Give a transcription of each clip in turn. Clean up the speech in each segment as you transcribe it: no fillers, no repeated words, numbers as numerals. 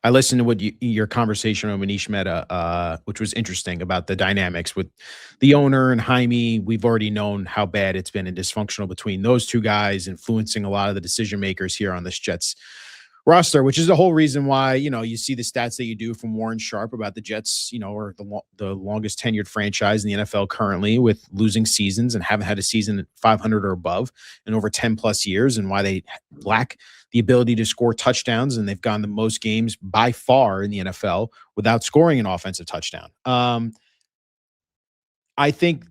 I listened to your conversation with Manish Mehta, which was interesting about the dynamics with the owner and Jaime. We've already known how bad it's been and dysfunctional between those two guys, influencing a lot of the decision makers here on this Jets roster, which is the whole reason why, you see the stats that you do from Warren Sharp about the Jets, are the longest tenured franchise in the NFL currently, with losing seasons and haven't had a season at 500 or above in over 10 plus years, and why they lack the ability to score touchdowns. And they've gone the most games by far in the NFL without scoring an offensive touchdown. I think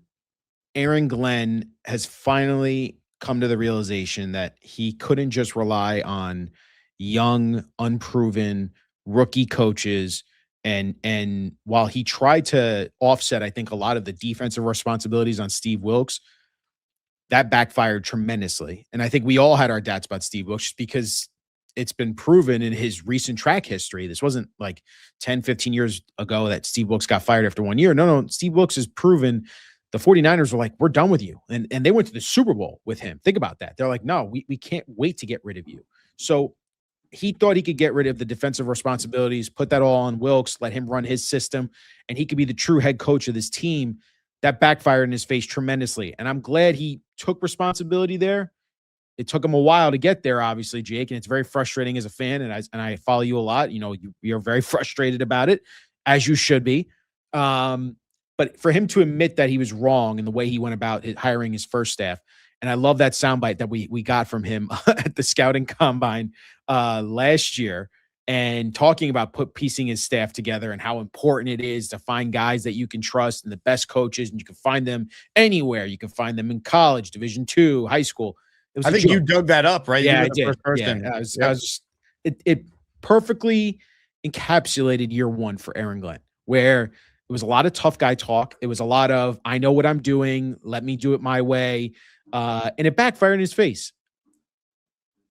Aaron Glenn has finally come to the realization that he couldn't just rely on young, unproven rookie coaches. And while he tried to offset, I think, a lot of the defensive responsibilities on Steve Wilks, that backfired tremendously. And I think we all had our doubts about Steve Wilks just because it's been proven in his recent track history. This wasn't like 10, 15 years ago that Steve Wilks got fired after 1 year. No, Steve Wilks has proven. The 49ers were like, we're done with you. And they went to the Super Bowl with him. Think about that. They're like, no, we can't wait to get rid of you. So he thought he could get rid of the defensive responsibilities, put that all on Wilks, let him run his system, and he could be the true head coach of this team. That backfired in his face tremendously. And I'm glad he took responsibility there. It took him a while to get there, obviously, Jake, and it's very frustrating as a fan, and I follow you a lot. You're very frustrated about it, as you should be. But for him to admit that he was wrong in the way he went about hiring his first staff, and I love that soundbite that we got from him at the scouting combine last year, and talking about piecing his staff together and how important it is to find guys that you can trust and the best coaches, and you can find them anywhere. You can find them in college, Division II, high school. I think you dug that up, right? Yeah, I did. It perfectly encapsulated year one for Aaron Glenn, where it was a lot of tough guy talk. It was a lot of, I know what I'm doing. Let me do it my way. And it backfired in his face.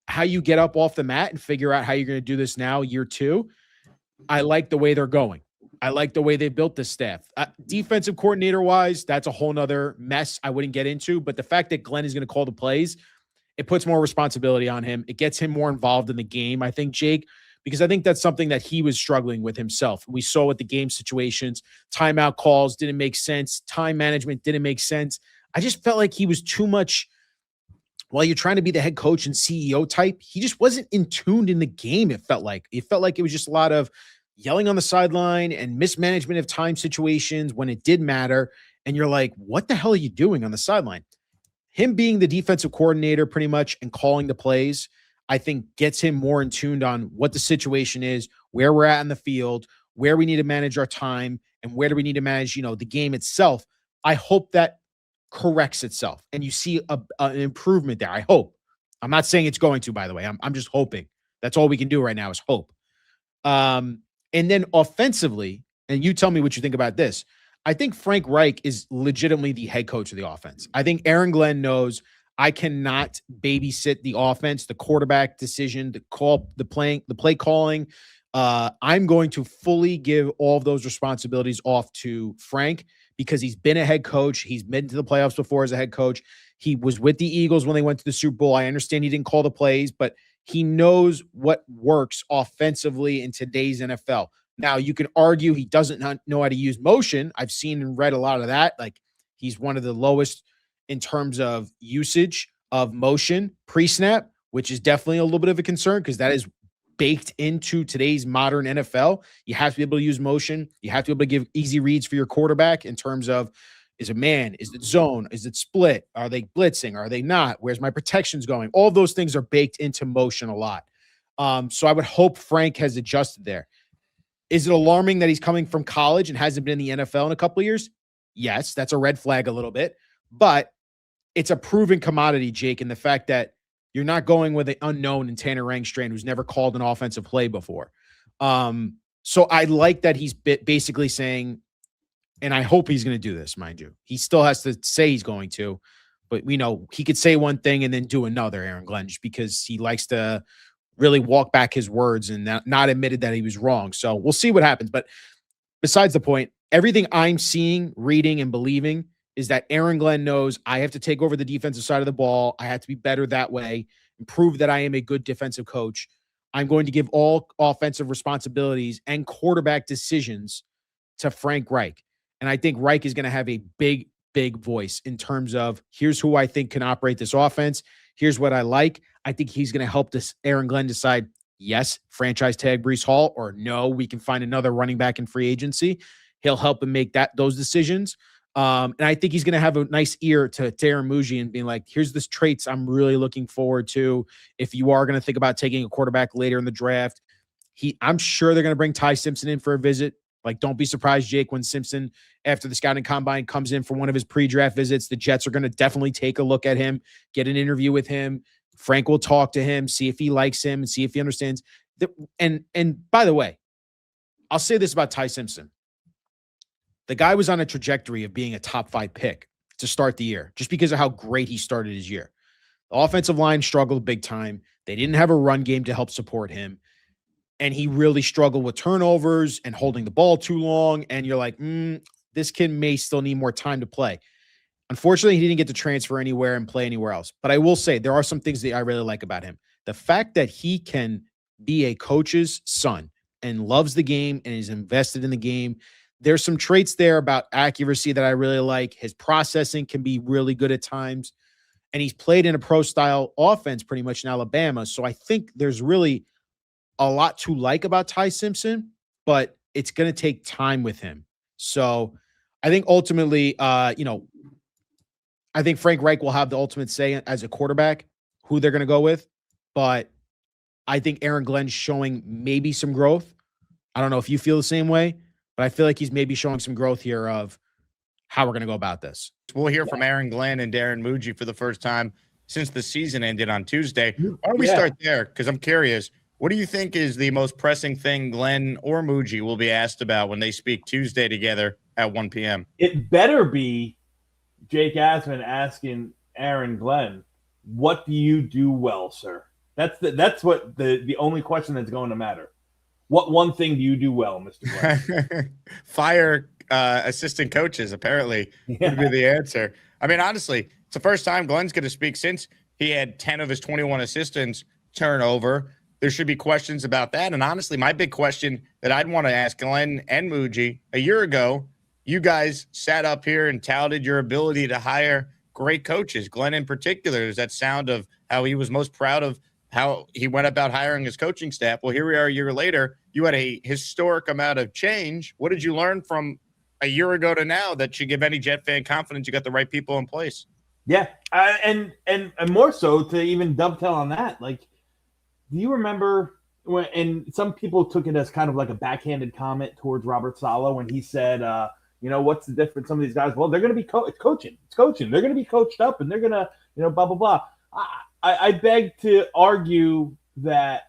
How you get up off the mat and figure out how you're going to do this now, year two. I like the way they're going. I like the way they built this staff. Defensive coordinator wise, that's a whole nother mess I wouldn't get into. But the fact that Glenn is going to call the plays, it puts more responsibility on him. It gets him more involved in the game, I think, Jake, because I think that's something that he was struggling with himself. We saw with the game situations, timeout calls didn't make sense. Time management didn't make sense. I just felt like he was too much. While you're trying to be the head coach and CEO type, he just wasn't in tuned in the game. It felt like it was just a lot of yelling on the sideline and mismanagement of time situations when it did matter. And you're like, what the hell are you doing on the sideline? Him being the defensive coordinator pretty much and calling the plays, I think gets him more in tuned on what the situation is, where we're at in the field, where we need to manage our time, and where do we need to manage, the game itself. I hope that corrects itself and you see an improvement there. I hope. I'm not saying it's going to, by the way. I'm just hoping. That's all we can do right now is hope. And then offensively, and you tell me what you think about this, I think Frank Reich is legitimately the head coach of the offense. I think Aaron Glenn knows I cannot babysit the offense, the quarterback decision, the play calling. I'm going to fully give all of those responsibilities off to Frank because he's been a head coach. He's been to the playoffs before as a head coach. He was with the Eagles when they went to the Super Bowl. I understand he didn't call the plays, but he knows what works offensively in today's NFL. Now, you can argue he doesn't know how to use motion. I've seen and read a lot of that. Like, he's one of the lowest in terms of usage of motion pre-snap, which is definitely a little bit of a concern because that is baked into today's modern NFL. You have to be able to use motion. You have to be able to give easy reads for your quarterback in terms of, is it man? Is it zone? Is it split? Are they blitzing? Are they not? Where's my protections going? All those things are baked into motion a lot. So I would hope Frank has adjusted there. Is it alarming that he's coming from college and hasn't been in the NFL in a couple of years? Yes, that's a red flag a little bit, but it's a proven commodity, Jake, in the fact that you're not going with an unknown in Tanner Rangstrand who's never called an offensive play before. So I like that he's basically saying, and I hope he's going to do this, mind you. He still has to say he's going to, but we know he could say one thing and then do another, Aaron Glenn, just because he likes to really walk back his words and not admitted that he was wrong. So we'll see what happens. But besides the point, everything I'm seeing, reading, and believing is that Aaron Glenn knows I have to take over the defensive side of the ball. I have to be better that way and prove that I am a good defensive coach. I'm going to give all offensive responsibilities and quarterback decisions to Frank Reich. And I think Reich is going to have a big, big voice in terms of here's who I think can operate this offense. Here's what I like. I think he's going to help this Aaron Glenn decide, yes, franchise tag Breece Hall, or no, we can find another running back in free agency. He'll help him make those decisions. And I think he's going to have a nice ear to Aaron Muji and being like, here's the traits I'm really looking forward to. If you are going to think about taking a quarterback later in the draft, I'm sure they're going to bring Ty Simpson in for a visit. Like, don't be surprised, Jake, when Simpson, after the scouting combine, comes in for one of his pre-draft visits. The Jets are going to definitely take a look at him, get an interview with him. Frank will talk to him, see if he likes him, and see if he understands. And by the way, I'll say this about Ty Simpson. The guy was on a trajectory of being a top 5 pick to start the year, just because of how great he started his year. The offensive line struggled big time. They didn't have a run game to help support him. And he really struggled with turnovers and holding the ball too long. And you're like, this kid may still need more time to play. Unfortunately, he didn't get to transfer anywhere and play anywhere else. But I will say there are some things that I really like about him. The fact that he can be a coach's son and loves the game and is invested in the game. There's some traits there about accuracy that I really like. His processing can be really good at times. And he's played in a pro-style offense pretty much in Alabama. So I think there's really a lot to like about Ty Simpson, but it's going to take time with him. So I think ultimately, I think Frank Reich will have the ultimate say as a quarterback who they're going to go with. But I think Aaron Glenn's showing maybe some growth. I don't know if you feel the same way, but I feel like he's maybe showing some growth here of how we're going to go about this. We'll hear from Aaron Glenn and Darren Muji for the first time since the season ended on Tuesday. Why don't we start there? Because I'm curious. What do you think is the most pressing thing Glenn or Muji will be asked about when they speak Tuesday together at 1 p.m.? It better be Jake Asman asking Aaron Glenn, what do you do well, sir? That's what the only question that's going to matter. What one thing do you do well, Mr. Glenn? Fire assistant coaches, apparently, would be the answer. I mean, honestly, it's the first time Glenn's going to speak since he had 10 of his 21 assistants turn over. There should be questions about that. And honestly, my big question that I'd want to ask Glenn and Muji, a year ago, you guys sat up here and touted your ability to hire great coaches. Glenn in particular, there's that sound of how he was most proud of how he went about hiring his coaching staff. Well, here we are a year later. You had a historic amount of change. What did you learn from a year ago to now that should give any Jet fan confidence you got the right people in place? Yeah, and more so to even dovetail on that, like, do you remember when, and some people took it as kind of like a backhanded comment towards Robert Saleh when he said, what's the difference? Some of these guys, well, they're going to be coaching. It's coaching. They're going to be coached up and they're going to, blah, blah, blah. I beg to argue that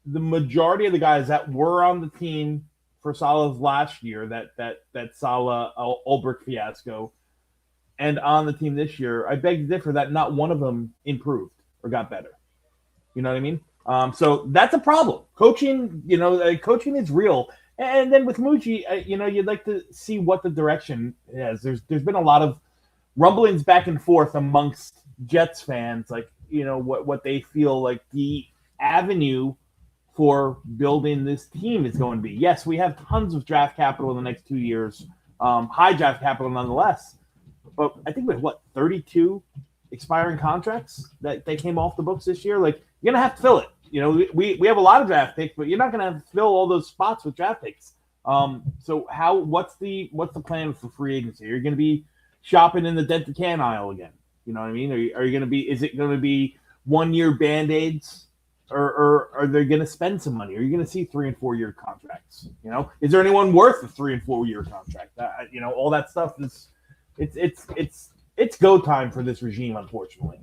the majority of the guys that were on the team for Saleh's last year, that Saleh Ulbrich fiasco, and on the team this year, I beg to differ that not one of them improved or got better. You know what I mean? So that's a problem. Coaching, coaching is real. And then with Muji, you'd like to see what the direction is. There's been a lot of rumblings back and forth amongst Jets fans, like, what they feel like the avenue for building this team is going to be. Yes, we have tons of draft capital in the next 2 years, high draft capital nonetheless. But I think we have 32 expiring contracts that they came off the books this year. Like, you're gonna have to fill it. We have a lot of draft picks, but you're not gonna have to fill all those spots with draft picks. So what's the plan for free agency? Are you gonna be shopping in the dented can aisle again? You know what I mean? Are you gonna be? Is it gonna be 1 year Band-Aids, or are they gonna spend some money? Are you gonna see 3 and 4 year contracts? Is there anyone worth a 3 and 4 year contract? All that stuff is it's go time for this regime, unfortunately.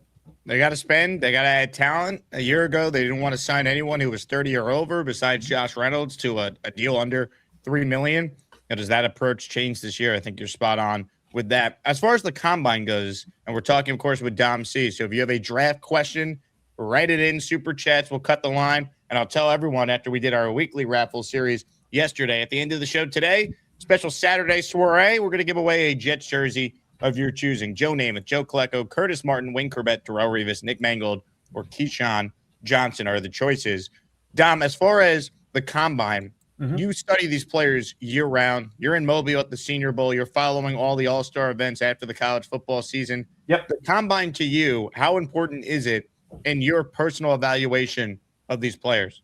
They got to spend. They got to add talent. A year ago, they didn't want to sign anyone who was 30 or over besides Josh Reynolds to a deal under $3 million. Now, does that approach change this year? I think you're spot on with that. As far as the combine goes, and we're talking, of course, with Dom C. So if you have a draft question, write it in. Super chats. We'll cut the line. And I'll tell everyone after we did our weekly raffle series yesterday, at the end of the show today, special Saturday soiree, we're going to give away a Jets jersey of your choosing. Joe Namath, Joe Klecko, Curtis Martin, Wayne Corbett, Darrell Revis, Nick Mangold, or Keyshawn Johnson are the choices. Dom, as far as the combine, Mhm. you study these players year round. You're in Mobile at the Senior Bowl. You're following all the All-Star events after the college football season. Yep. The combine to you, how important is it in your personal evaluation of these players?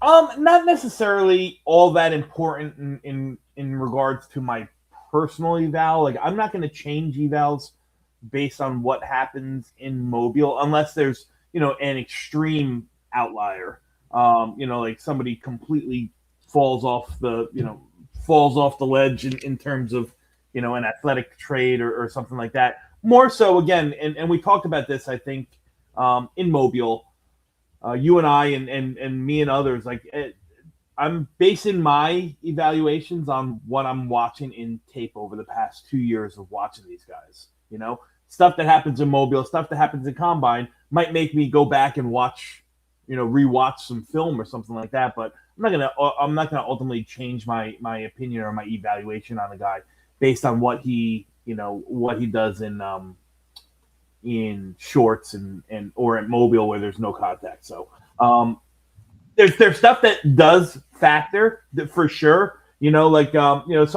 Not necessarily all that important in regards to my personal eval. Like, I'm not going to change evals based on what happens in Mobile unless there's an extreme outlier. Like somebody completely falls off the ledge in terms of an athletic trait or something like that. More so, again, and we talked about this, I think, in Mobile. You and I and me and others, I'm basing my evaluations on what I'm watching in tape over the past 2 years of watching these guys. Stuff that happens in Mobile, stuff that happens in Combine might make me go back and watch, rewatch some film or something like that. But I'm not gonna ultimately change my opinion or my evaluation on a guy based on what he does in shorts and or at Mobile where there's no contact. So there's stuff that does factor for sure. Some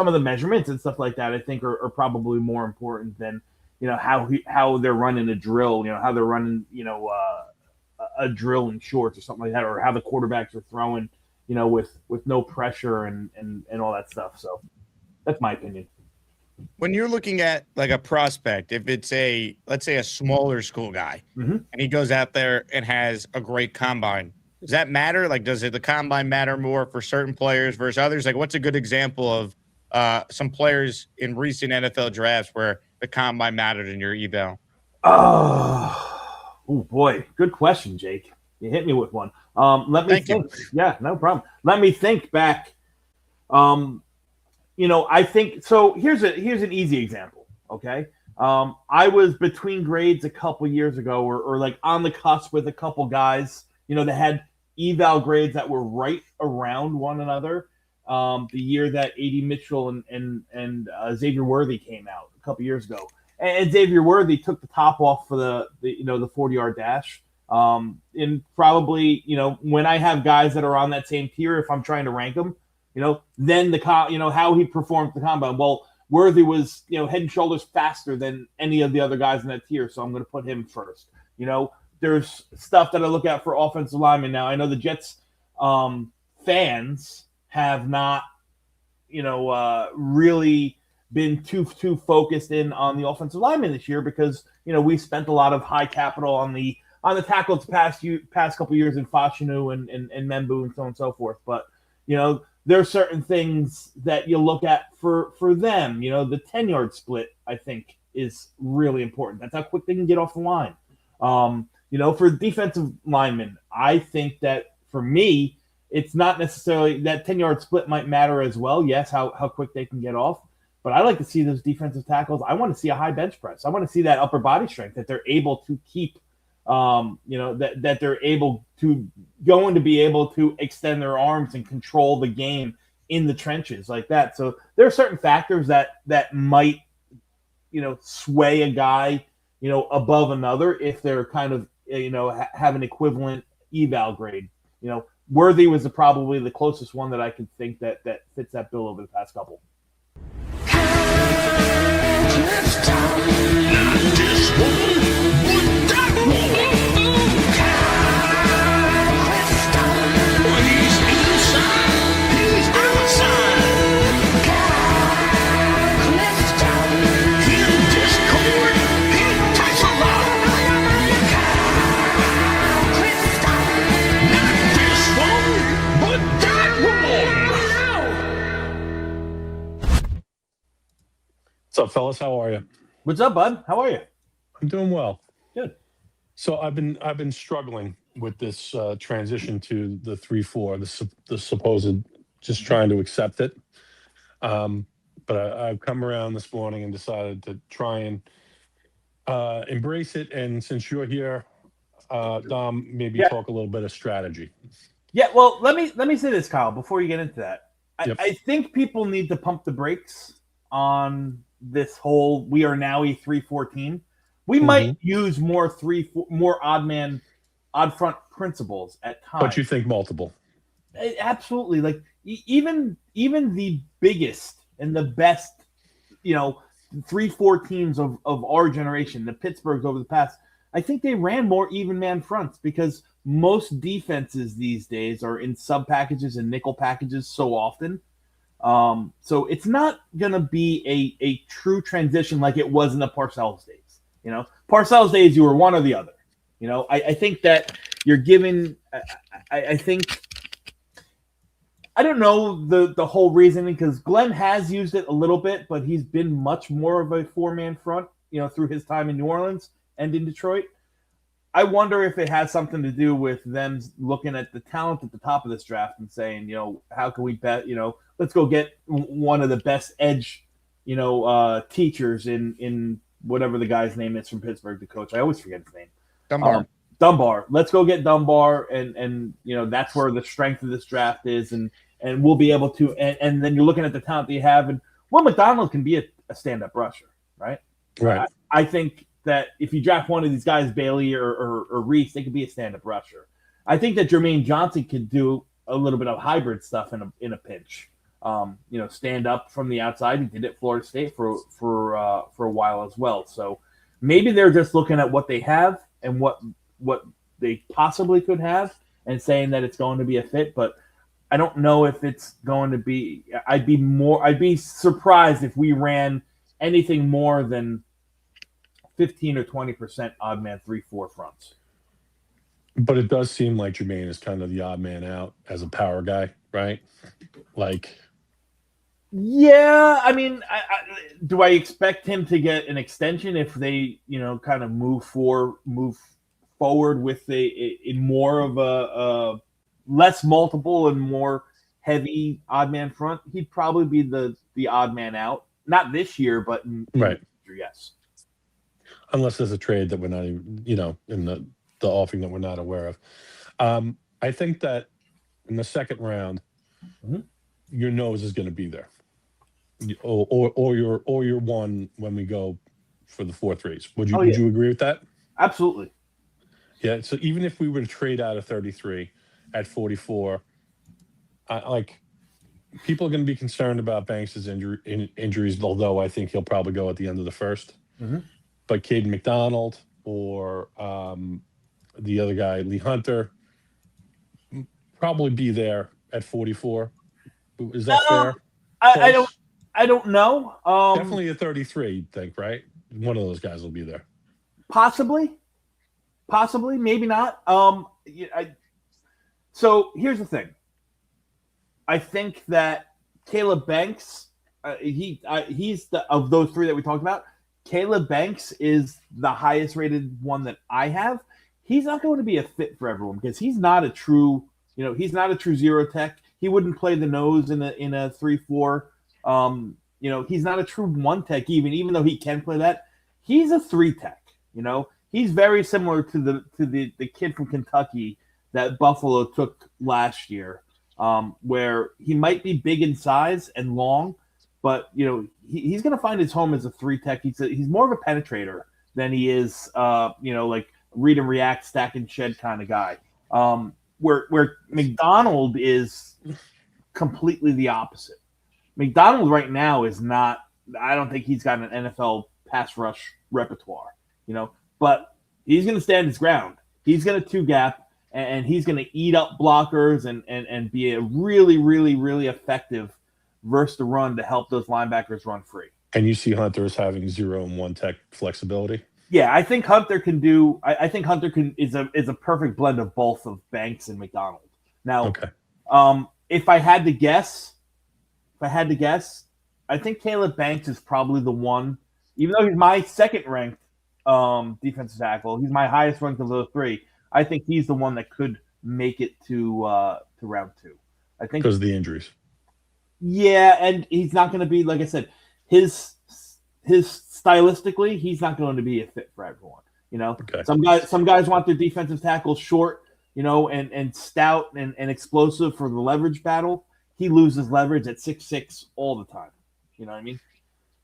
of the measurements and stuff like that I think are probably more important than how they're running a drill, how they're running a drill in shorts or something like that, or how the quarterbacks are throwing with no pressure and all that stuff. So that's my opinion. When you're looking at like a prospect, if it's let's say a smaller school guy, and he goes out there and has a great combine, does that matter? Like, does the combine matter more for certain players versus others? Like, what's a good example of some players in recent NFL drafts where the combine mattered in your eval? Oh boy, good question, Jake. You hit me with one. Let me think. Yeah, no problem. Let me think back. I think so. Here's an easy example. Okay, I was between grades a couple years ago, or like on the cusp with a couple guys, that had eval grades that were right around one another. The year that A.D. Mitchell and Xavier Worthy came out a couple years ago, and Xavier Worthy took the top off for the 40-yard dash. And probably when I have guys that are on that same tier, if I'm trying to rank them. Then how he performed the combine. Well, Worthy was, head and shoulders faster than any of the other guys in that tier, so I'm going to put him first. There's stuff that I look at for offensive linemen now. I know the Jets fans have not, really been too focused in on the offensive linemen this year because we spent a lot of high capital on the tackles past couple years in Fashanu and Membu and so on and so forth. But there are certain things that you look at for them. The 10-yard split, I think, is really important. That's how quick they can get off the line. For defensive linemen, I think that for me, it's not necessarily that 10-yard split might matter as well. Yes, how quick they can get off. But I like to see those defensive tackles. I want to see a high bench press. I want to see that upper body strength that they're able to keep that they're able to be able to extend their arms and control the game in the trenches like that. So there are certain factors that might, sway a guy, above another if they're kind of, have an equivalent eval grade. Worthy was probably the closest one that I could think that fits that bill over the past couple. What's up, fellas? How are you? What's up, bud? How are you? I'm doing well. Good. So I've been struggling with this transition to the 3-4, the supposed just trying to accept it. But I've come around this morning and decided to try and embrace it. And since you're here, Dom, maybe talk a little bit of strategy. Yeah. Well, let me say this, Kyle, before you get into that. I think people need to pump the brakes on this whole we are now a 3-4 team. We might use more odd front principles at times. But you think multiple? Absolutely. Like even the biggest and the best, 3-4 teams of our generation, the Pittsburghs over the past, I think they ran more even man fronts because most defenses these days are in sub packages and nickel packages so often. So it's not going to be a true transition like it was in the Parcells days. Parcells days, you were one or the other. I think that you're given. I think. I don't know the whole reasoning because Glenn has used it a little bit, but he's been much more of a 4-man front, through his time in New Orleans and in Detroit. I wonder if it has something to do with them looking at the talent at the top of this draft and saying, how can we bet, let's go get one of the best edge, teachers in whatever the guy's name is from Pittsburgh, the coach. I always forget his name. Dunbar. Let's go get Dunbar, and that's where the strength of this draft is, and we'll be able to. And then you're looking at the talent that you have, and Will McDonald can be a stand-up rusher, right? Right. I think that if you draft one of these guys, Bailey or Reese, they could be a stand-up rusher. I think that Jermaine Johnson could do a little bit of hybrid stuff in a pinch. Stand up from the outside. He did it at Florida State for a while as well. So maybe they're just looking at what they have and what they possibly could have and saying that it's going to be a fit, but I don't know if it's going to be. I'd be surprised if we ran anything more than 15 or 20% odd man 3-4 fronts. But it does seem like Jermaine is kind of the odd man out as a power guy, right? Like, yeah, I mean, do I expect him to get an extension if they, kind of move forward with a more of a less multiple and more heavy odd man front? He'd probably be the odd man out. Not this year, but in right. The future, yes. Unless there's a trade that we're not even, in the offing that we're not aware of. I think that in the second round, your nose is going to be there, or your one when we go for the 4-3s. Would you agree with that? Absolutely. Yeah. So even if we were to trade out of 33 at 44, people are going to be concerned about Banks' injuries, although I think he'll probably go at the end of the first. But Caden McDonald or the other guy, Lee Hunter, probably be there at 44. Is that fair? I don't know. Definitely at 33, you'd think, right? One of those guys will be there. Possibly, maybe not. So here's the thing. I think that Caleb Banks, he's of those three that we talked about. Caleb Banks is the highest rated one that I have. He's not going to be a fit for everyone because he's not a true zero tech. He wouldn't play the nose in a 3-4. He's not a true one tech even though he can play that. He's a 3 tech. He's very similar to the kid from Kentucky that Buffalo took last year, where he might be big in size and long, but he's going to find his home as a 3 tech. He's more of a penetrator than he is, like read and react, stack and shed kind of guy. Where McDonald is completely the opposite. McDonald right now is not. I don't think he's got an NFL pass rush repertoire, but he's going to stand his ground. He's going to 2-gap, and he's going to eat up blockers and be a really, really, really effective versus the run to help those linebackers run free. And you see Hunter as having 0 and 1 tech flexibility? Yeah, I think Hunter can do. I think Hunter is a perfect blend of both of Banks and McDonald. Now, okay. If I had to guess, I think Caleb Banks is probably the one. Even though he's my second ranked defensive tackle, he's my highest ranked of those three. I think he's the one that could make it to round 2. I think because of the injuries. Yeah, and he's not going to be, like I said, his stylistically, he's not going to be a fit for everyone. Okay. Some guys want their defensive tackles short, and stout and explosive for the leverage battle. He loses leverage at 6'6" all the time. You know what I mean?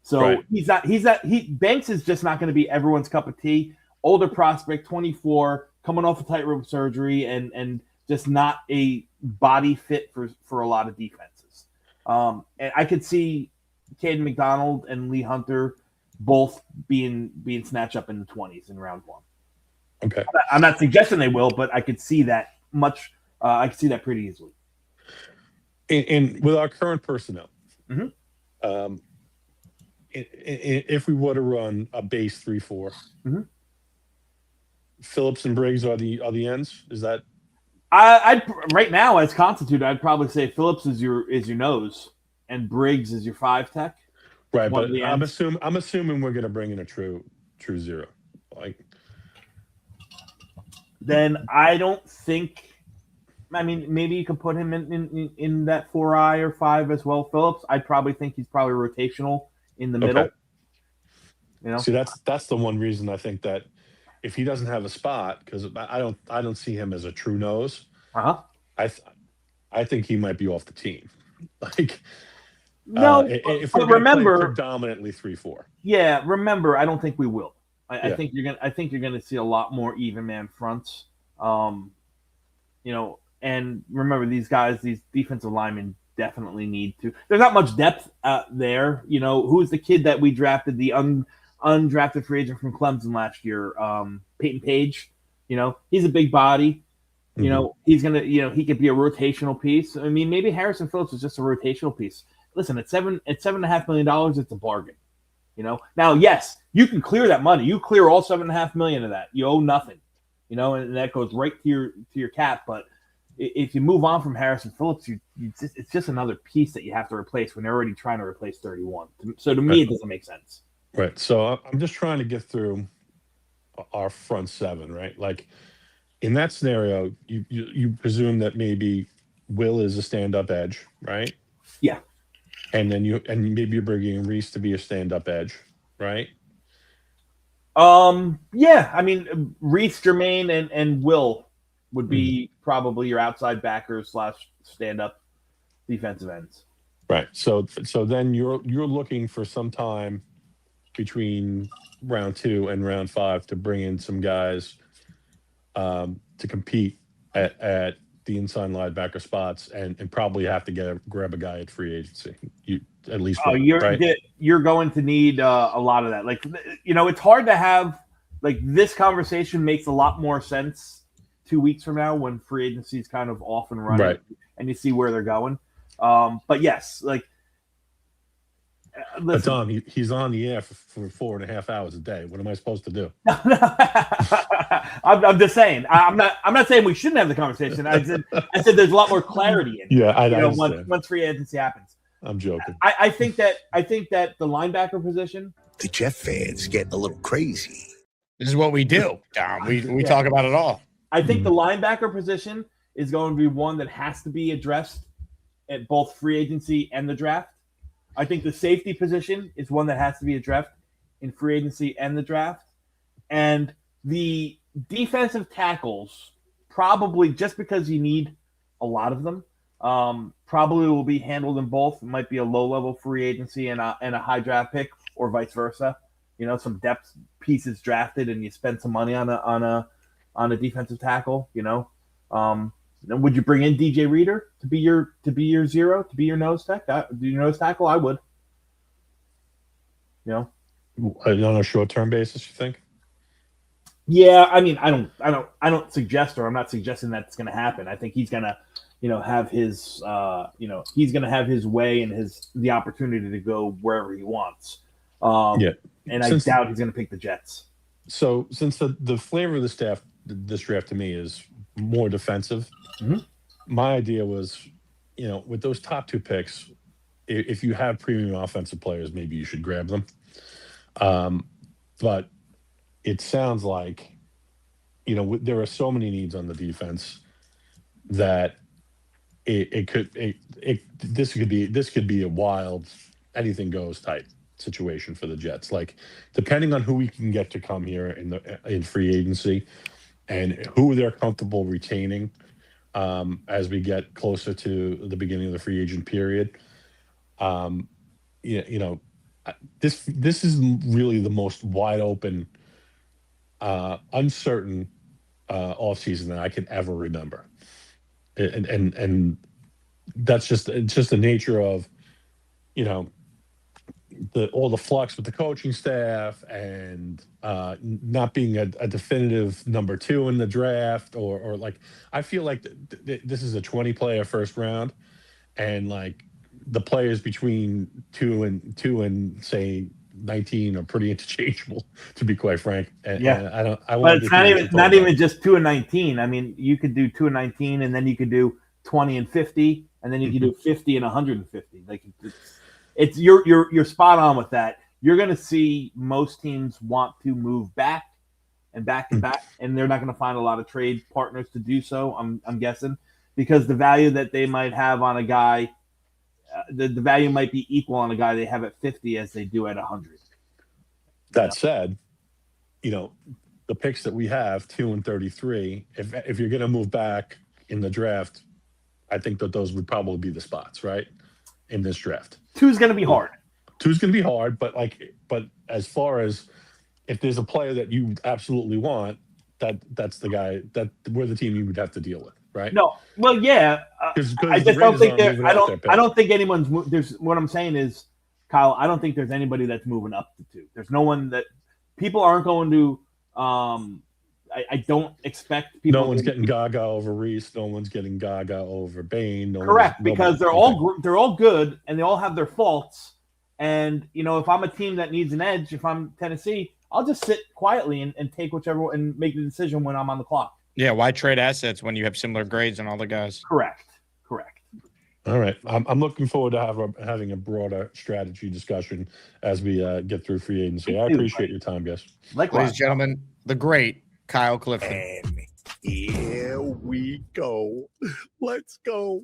So right. Banks is just not going to be everyone's cup of tea. Older prospect, 24, coming off a tightrope surgery and just not a body fit for a lot of defenses. And I could see Caden McDonald and Lee Hunter both being snatched up in the 20s in round 1. Okay. I'm not suggesting they will, but I could see that much. I could see that pretty easily. And with our current personnel, Mm-hmm. If we were to run a base 3-4, Mm-hmm. Phillips and Briggs are the ends. Is that? I'd right now as constituted, I'd probably say Phillips is your nose, and Briggs is your 5 tech. Right, but I'm assuming we're going to bring in a true zero. Like, then I don't think. I mean, maybe you could put him in that 4i or 5 as well. Phillips, I probably think he's probably rotational in the middle. Okay. You know, see, that's the one reason I think that if he doesn't have a spot, because I don't see him as a true nose. I think he might be off the team. Like, no, if but we're remember, predominantly 3-4. Yeah, remember, I don't think we will. I think you're gonna see a lot more even man fronts. You know, and remember these defensive linemen definitely need to. There's not much depth there. You know, who's the kid that we drafted, the undrafted free agent from Clemson last year, Peyton Page. You know, he's a big body. You know, he's gonna. You know, he could be a rotational piece. I mean, maybe Harrison Phillips is just a rotational piece. Listen, at $7.5 million, it's a bargain. You know, now yes, you can clear that money. You clear all $7.5 million of that. You owe nothing. You know, and that goes right to your cap. But if you move on from Harrison Phillips, it's just another piece that you have to replace when they're already trying to replace 31. So to me, it doesn't make sense. Right. So I'm just trying to get through our front 7. Right. Like in that scenario, you presume that maybe Will is a stand-up edge, right? Yeah. And then maybe you're bringing Reese to be a stand-up edge, right? Yeah. I mean, Reese, Jermaine, and Will would be probably your outside backers / stand-up defensive ends. Right. So then you're looking for some time between round 2 and round 5 to bring in some guys to compete at the inside linebacker spots and probably have to grab a guy at free agency. You at least you're going to need a lot of that. Like, you know, it's hard to have like this conversation makes a lot more sense 2 weeks from now when free agency is kind of off and running, and you see where they're going. But yes, like, listen. But Tom, he's on the air for 4.5 hours a day. What am I supposed to do? I'm just saying. I'm not saying we shouldn't have the conversation. I said there's a lot more clarity in it. Yeah, I know. Once free agency happens. I'm joking. I think that the linebacker position. The Jet fans getting a little crazy. This is what we do, Tom. We talk about it all. I think the linebacker position is going to be one that has to be addressed at both free agency and the draft. I think the safety position is one that has to be addressed in free agency and the draft. And the defensive tackles, probably just because you need a lot of them, probably will be handled in both. It might be a low-level free agency and a high draft pick, or vice versa. You know, some depth pieces drafted, and you spend some money on a defensive tackle. You know, would you bring in DJ Reader to be your zero, to be your nose tackle? I would. You know, on a short-term basis, you think? Yeah, I mean, I don't suggest, or I'm not suggesting that's going to happen. I think he's going to, have his, he's going to have his way and the opportunity to go wherever he wants. And I doubt he's going to pick the Jets. So since the flavor of this draft to me is more defensive, my idea was, with those top 2 picks, if you have premium offensive players, maybe you should grab them. But it sounds like, there are so many needs on the defense that this could be a wild anything goes type situation for the Jets. Like, depending on who we can get to come here in free agency and who they're comfortable retaining as we get closer to the beginning of the free agent period. This is really the most wide open, uncertain offseason that I can ever remember. And that's just the nature of, all the flux with the coaching staff and not being a definitive number 2 in the draft, or like, I feel like this is a 20-player first round, and like the players between 2 and say 19 are pretty interchangeable, to be quite frank. And I but it's not even just 2 and 19. I mean, you could do 2 and 19, and then you could do 20 and 50, and then you could do 50 and 150. Like it's you're spot on with that. You're going to see most teams want to move back and back and back, and they're not going to find a lot of trade partners to do so. I'm guessing, because the value that they might have on a guy, the value might be equal on a guy they have at 50 as they do at 100. That said, the picks that we have, 2 and 33, if you're going to move back in the draft, I think that those would probably be the spots, right, in this draft. 2's going to be hard. 2's going to be hard, but as far as if there's a player that you absolutely want, that's the guy that we're the team you would have to deal with, right? No, well, yeah. I just don't think I don't think anyone's. What I'm saying is, Kyle, I don't think there's anybody that's moving up to 2. There's no one that people aren't going to. I don't expect people. No one's getting Gaga over Reese. No one's getting Gaga over Bain. Correct, because they're all good and they all have their faults. And if I'm a team that needs an edge, if I'm Tennessee, I'll just sit quietly and take whichever and make the decision when I'm on the clock. Yeah, why trade assets when you have similar grades on all the guys? Correct. All right, I'm looking forward to having a broader strategy discussion as we get through free agency. I appreciate your time, guys. Likewise, ladies and gentlemen, the great Kyle Clifton. And here we go. Let's go.